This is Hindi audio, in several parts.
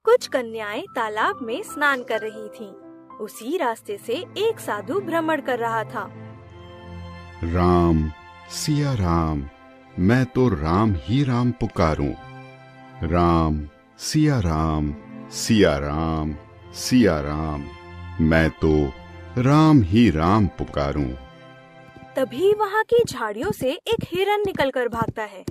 कुछ कन्याएं तालाब में स्नान कर रही थीं। उसी रास्ते से एक साधु भ्रमण कर रहा था। राम सिया राम, मैं तो राम ही राम पुकारूं। राम सिया राम, सिया राम, सिया राम, मैं तो राम ही राम पुकारूं। तभी वहाँ की झाड़ियों से एक हिरन निकलकर भागता है।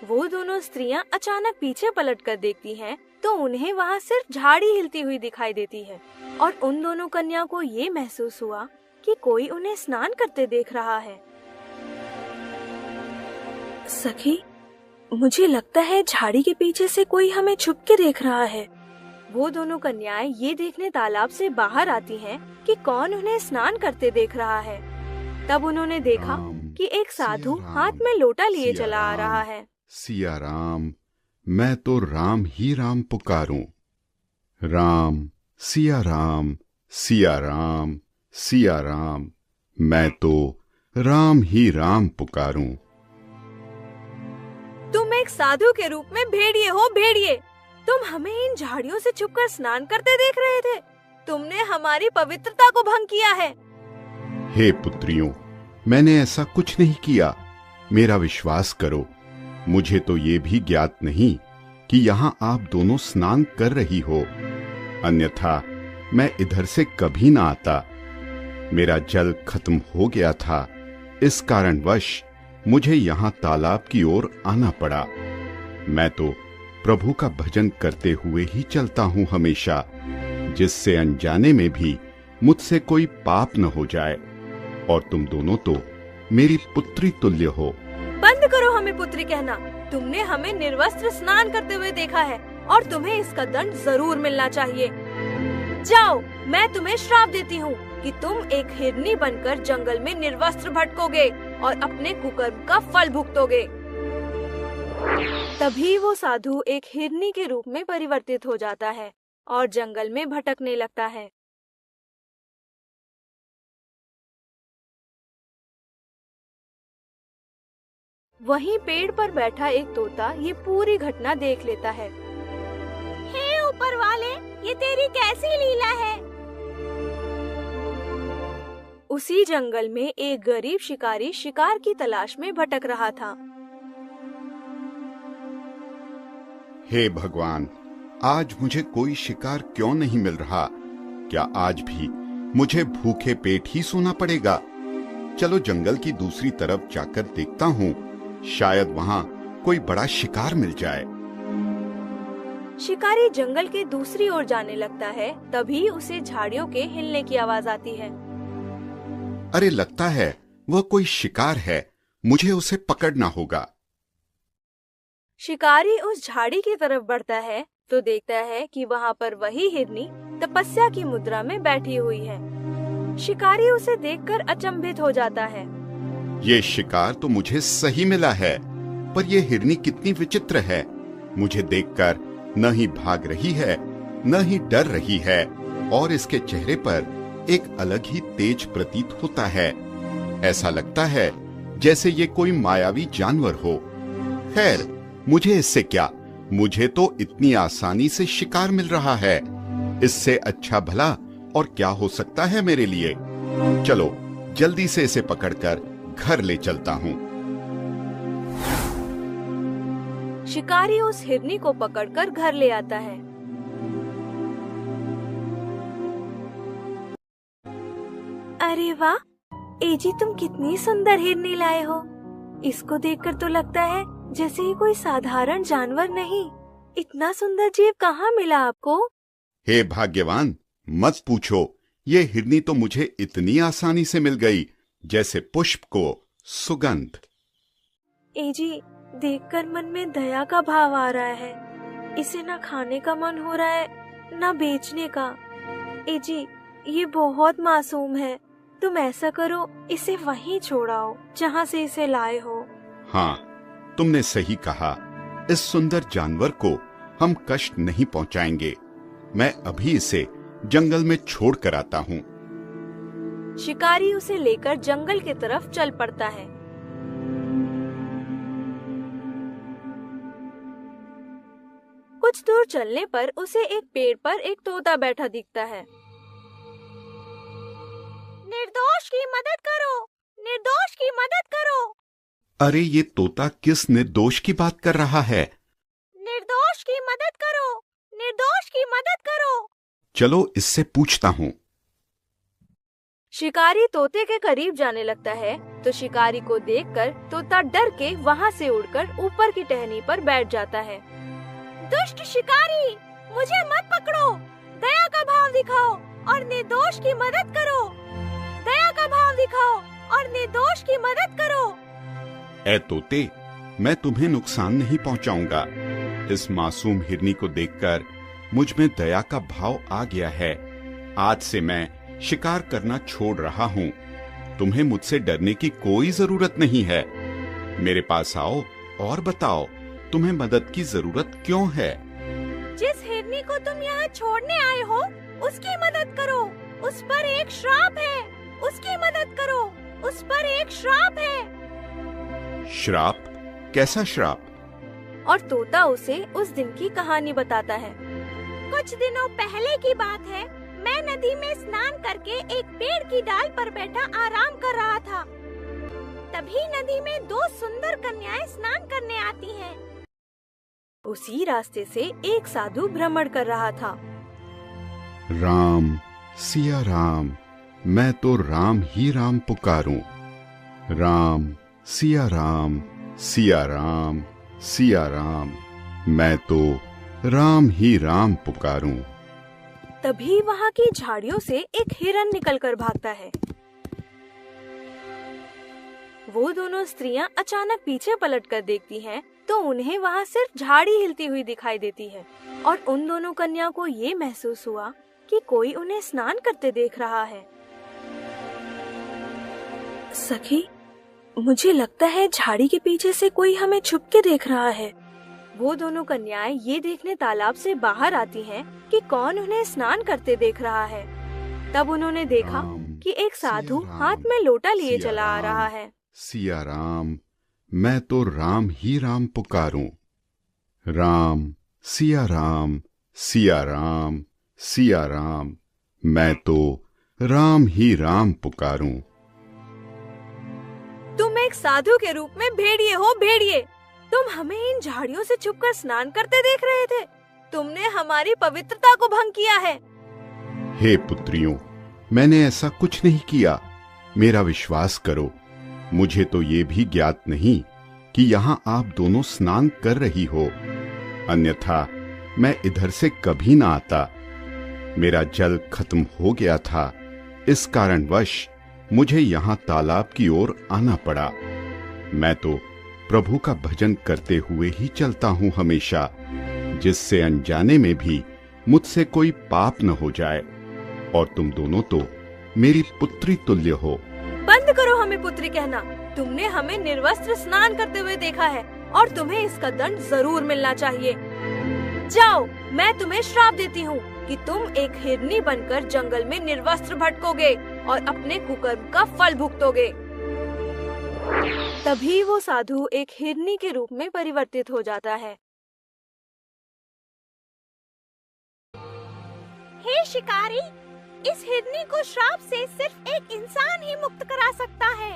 वो दोनों स्त्रियां अचानक पीछे पलटकर देखती हैं, तो उन्हें वहाँ सिर्फ झाड़ी हिलती हुई दिखाई देती है और उन दोनों कन्याओं को ये महसूस हुआ कि कोई उन्हें स्नान करते देख रहा है। सखी, मुझे लगता है झाड़ी के पीछे से कोई हमें छुप के देख रहा है। वो दोनों कन्याएं ये देखने तालाब से बाहर आती हैं कि कौन उन्हें स्नान करते देख रहा है। तब उन्होंने देखा कि एक साधु हाथ में लोटा लिए चला आ रहा है। सिया राम, मैं तो राम ही राम पुकारूं। राम सिया राम, सिया राम, सिया राम, मैं तो राम ही राम पुकारूं। तुम एक साधु के रूप में भेड़िए हो, भेड़िए। तुम हमें इन झाड़ियों से छुपकर स्नान करते देख रहे थे। तुमने हमारी पवित्रता को भंग किया है। हे पुत्रियों, मैंने ऐसा कुछ नहीं किया। मेरा विश्वास करो, मुझे तो ये भी ज्ञात नहीं कि यहाँ आप दोनों स्नान कर रही हो, अन्यथा मैं इधर से कभी ना आता। मेरा जल खत्म हो गया था, इस कारणवश मुझे यहाँ तालाब की ओर आना पड़ा। मैं तो प्रभु का भजन करते हुए ही चलता हूँ हमेशा, जिससे अनजाने में भी मुझसे कोई पाप न हो जाए। और तुम दोनों तो मेरी पुत्री तुल्य हो। बंद करो हमें पुत्री कहना। तुमने हमें निर्वस्त्र स्नान करते हुए देखा है और तुम्हें इसका दंड जरूर मिलना चाहिए। जाओ, मैं तुम्हें श्राप देती हूँ कि तुम एक हिरनी बनकर जंगल में निर्वस्त्र भटकोगे और अपने कुकर्म का फल भुगतोगे। तभी वो साधु एक हिरनी के रूप में परिवर्तित हो जाता है और जंगल में भटकने लगता है। वहीं पेड़ पर बैठा एक तोता ये पूरी घटना देख लेता है। हे ऊपर वाले, ये तेरी कैसी लीला है? उसी जंगल में एक गरीब शिकारी शिकार की तलाश में भटक रहा था। हे भगवान, आज मुझे कोई शिकार क्यों नहीं मिल रहा? क्या आज भी मुझे भूखे पेट ही सोना पड़ेगा? चलो जंगल की दूसरी तरफ जाकर देखता हूँ, शायद वहाँ कोई बड़ा शिकार मिल जाए। शिकारी जंगल के दूसरी ओर जाने लगता है। तभी उसे झाड़ियों के हिलने की आवाज आती है। अरे, लगता है वह कोई शिकार है, मुझे उसे पकड़ना होगा। शिकारी उस झाड़ी की तरफ बढ़ता है तो देखता है कि वहाँ पर वही हिरनी तपस्या की मुद्रा में बैठी हुई है। शिकारी उसे देखकर अचंभित हो जाता है। ये शिकार तो मुझे सही मिला है, पर यह हिरनी कितनी विचित्र है। मुझे देखकर न ही भाग रही है, न ही डर रही है, और इसके चेहरे पर एक अलग ही तेज प्रतीत होता है। ऐसा लगता है जैसे ये कोई मायावी जानवर हो। खैर, मुझे इससे क्या, मुझे तो इतनी आसानी से शिकार मिल रहा है। इससे अच्छा भला और क्या हो सकता है मेरे लिए। चलो जल्दी से इसे पकड़कर घर ले चलता हूँ। शिकारी उस हिरनी को पकड़कर घर ले आता है। अरे वाह, एजी तुम कितनी सुंदर हिरनी लाए हो। इसको देखकर तो लगता है जैसे ये कोई साधारण जानवर नहीं। इतना सुंदर जीव कहाँ मिला आपको? हे भाग्यवान, मत पूछो। ये हिरनी तो मुझे इतनी आसानी से मिल गई जैसे पुष्प को सुगंध। एजी, देखकर मन में दया का भाव आ रहा है। इसे ना खाने का मन हो रहा है, ना बेचने का। एजी, ये बहुत मासूम है। तुम ऐसा करो, इसे वहीं छोड़ाओ जहाँ से इसे लाए हो। हाँ, तुमने सही कहा। इस सुंदर जानवर को हम कष्ट नहीं पहुँचाएंगे। मैं अभी इसे जंगल में छोड़ कर आता हूँ। शिकारी उसे लेकर जंगल की तरफ चल पड़ता है। कुछ दूर चलने पर उसे एक पेड़ पर एक तोता बैठा दिखता है। निर्दोष की मदद करो, निर्दोष की मदद करो। अरे ये तोता किस निर्दोष की बात कर रहा है? निर्दोष की मदद करो, निर्दोष की मदद करो। चलो इससे पूछता हूँ। शिकारी तोते के करीब जाने लगता है तो शिकारी को देखकर तोता डर के वहाँ से उड़कर ऊपर की टहनी पर बैठ जाता है। दुष्ट शिकारी, मुझे मत पकड़ो, दया का भाव दिखाओ और निर्दोष की मदद करो। दया का भाव दिखाओ और निर्दोष की मदद करो। ए तोते, मैं तुम्हें नुकसान नहीं पहुंचाऊंगा। इस मासूम हिरनी को देखकर मुझ में दया का भाव आ गया है। आज से मैं शिकार करना छोड़ रहा हूँ। तुम्हें मुझसे डरने की कोई जरूरत नहीं है। मेरे पास आओ और बताओ तुम्हें मदद की जरूरत क्यों है? जिस हिरनी को तुम यहाँ छोड़ने आए हो उसकी मदद करो। उस पर एक श्राप है, उसकी मदद करो। उस पर एक श्राप है। श्राप? कैसा श्राप? और तोता उसे उस दिन की कहानी बताता है। कुछ दिनों पहले की बात है। मैं नदी में स्नान करके एक पेड़ की डाल पर बैठा आराम कर रहा था। तभी नदी में दो सुंदर कन्याएं स्नान करने आती हैं। उसी रास्ते से एक साधु भ्रमण कर रहा था। राम, सिया राम, मैं तो राम ही राम पुकारूं। राम, सिया राम, सिया राम, सिया राम, मैं तो राम ही राम पुकारूं। तभी वहाँ की झाड़ियों से एक हिरन निकलकर भागता है। वो दोनों स्त्रियां अचानक पीछे पलटकर देखती हैं, तो उन्हें वहाँ सिर्फ झाड़ी हिलती हुई दिखाई देती है और उन दोनों कन्या को ये महसूस हुआ कि कोई उन्हें स्नान करते देख रहा है। सखी, मुझे लगता है झाड़ी के पीछे से कोई हमें छुप के देख रहा है। वो दोनों कन्याएं ये देखने तालाब से बाहर आती हैं कि कौन उन्हें स्नान करते देख रहा है। तब उन्होंने देखा कि एक साधु हाथ में लोटा लिए चला आ रहा है। सिया राम, मैं तो राम ही राम पुकारूं। राम, सिया राम, सिया राम, सिया राम, मैं तो राम ही राम पुकारूं। तुम एक साधु के रूप में भेड़िए हो, भेड़िए। तुम हमें इन झाड़ियों से छुपकर स्नान करते देख रहे थे। तुमने हमारी पवित्रता को भंग किया है। हे पुत्रियों, मैंने ऐसा कुछ नहीं किया। मेरा विश्वास करो। मुझे तो ये भी ज्ञात नहीं कि यहाँ आप दोनों स्नान कर रही हो, अन्यथा मैं इधर से कभी ना आता। मेरा जल खत्म हो गया था, इस कारणवश मुझे यहाँ तालाब की ओर आना पड़ा। मैं तो प्रभु का भजन करते हुए ही चलता हूँ हमेशा, जिससे अनजाने में भी मुझसे कोई पाप न हो जाए। और तुम दोनों तो मेरी पुत्री तुल्य हो। बंद करो हमें पुत्री कहना। तुमने हमें निर्वस्त्र स्नान करते हुए देखा है और तुम्हें इसका दंड जरूर मिलना चाहिए। जाओ, मैं तुम्हें श्राप देती हूँ कि तुम एक हिरनी बनकर जंगल में निर्वस्त्र भटकोगे और अपने कुकर्म का फल भुगतोगे। तभी वो साधु एक हिरनी के रूप में परिवर्तित हो जाता है। हे शिकारी, इस हिरनी को श्राप से सिर्फ एक इंसान ही मुक्त करा सकता है,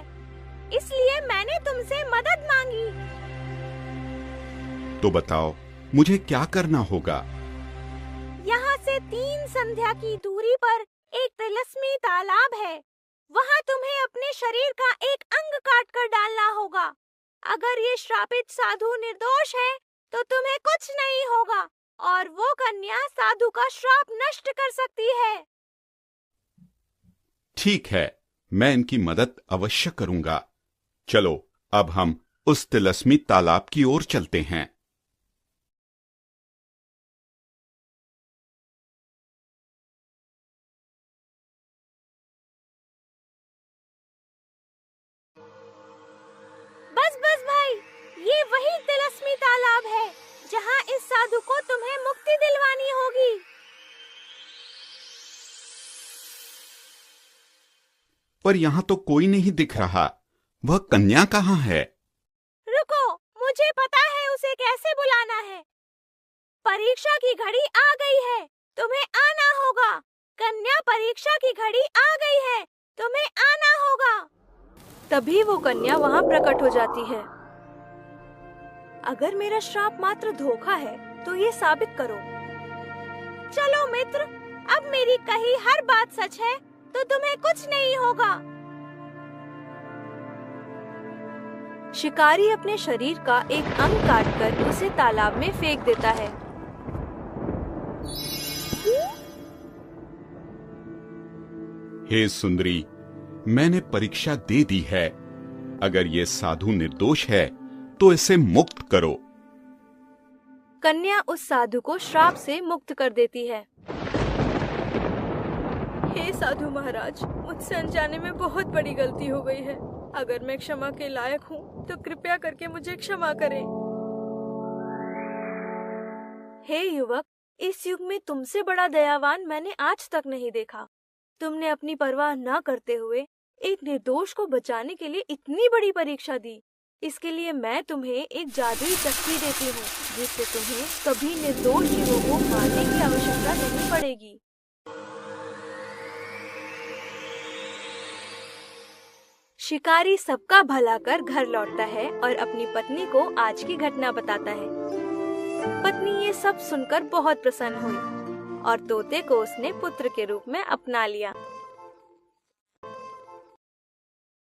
इसलिए मैंने तुमसे मदद मांगी। तो बताओ मुझे क्या करना होगा? यहाँ से 3 संध्या की दूरी पर एक तिलस्मी तालाब है। वहाँ तुम्हें अपने शरीर का एक अंग काट कर डालना होगा। अगर ये श्रापित साधु निर्दोष है तो तुम्हें कुछ नहीं होगा और वो कन्या साधु का श्राप नष्ट कर सकती है। ठीक है, मैं इनकी मदद अवश्य करूंगा। चलो अब हम उस तिलस्मी तालाब की ओर चलते हैं। बस भाई, ये वही तिलस्मी तालाब है जहाँ इस साधु को तुम्हें मुक्ति दिलवानी होगी। पर यहाँ तो कोई नहीं दिख रहा। वह कन्या कहाँ है? रुको, मुझे पता है उसे कैसे बुलाना है। परी परीक्षा की घड़ी आ गई है, तुम्हें आना होगा। कन्या, परीक्षा की घड़ी आ गई है, तुम्हें आना होगा। तभी वो कन्या वहाँ प्रकट हो जाती है। अगर मेरा श्राप मात्र धोखा है तो ये साबित करो। चलो मित्र, अब मेरी कही हर बात सच है तो तुम्हें कुछ नहीं होगा। शिकारी अपने शरीर का एक अंग काटकर उसे तालाब में फेंक देता है। हे सुंदरी, मैंने परीक्षा दे दी है। अगर ये साधु निर्दोष है तो इसे मुक्त करो। कन्या उस साधु को श्राप से मुक्त कर देती है। हे साधु महाराज, मुझसे अनजाने में बहुत बड़ी गलती हो गई है। अगर मैं क्षमा के लायक हूँ तो कृपया करके मुझे क्षमा करें। हे युवक, इस युग में तुमसे बड़ा दयावान मैंने आज तक नहीं देखा। तुमने अपनी परवाह न करते हुए एक निर्दोष को बचाने के लिए इतनी बड़ी परीक्षा दी। इसके लिए मैं तुम्हें एक जादुई चक्की देती हूँ, जिससे तुम्हें कभी निर्दोष जीवों को मारने की आवश्यकता नहीं पड़ेगी। शिकारी सबका भला कर घर लौटता है और अपनी पत्नी को आज की घटना बताता है। पत्नी ये सब सुनकर बहुत प्रसन्न हुई और तोते को उसने पुत्र के रूप में अपना लिया।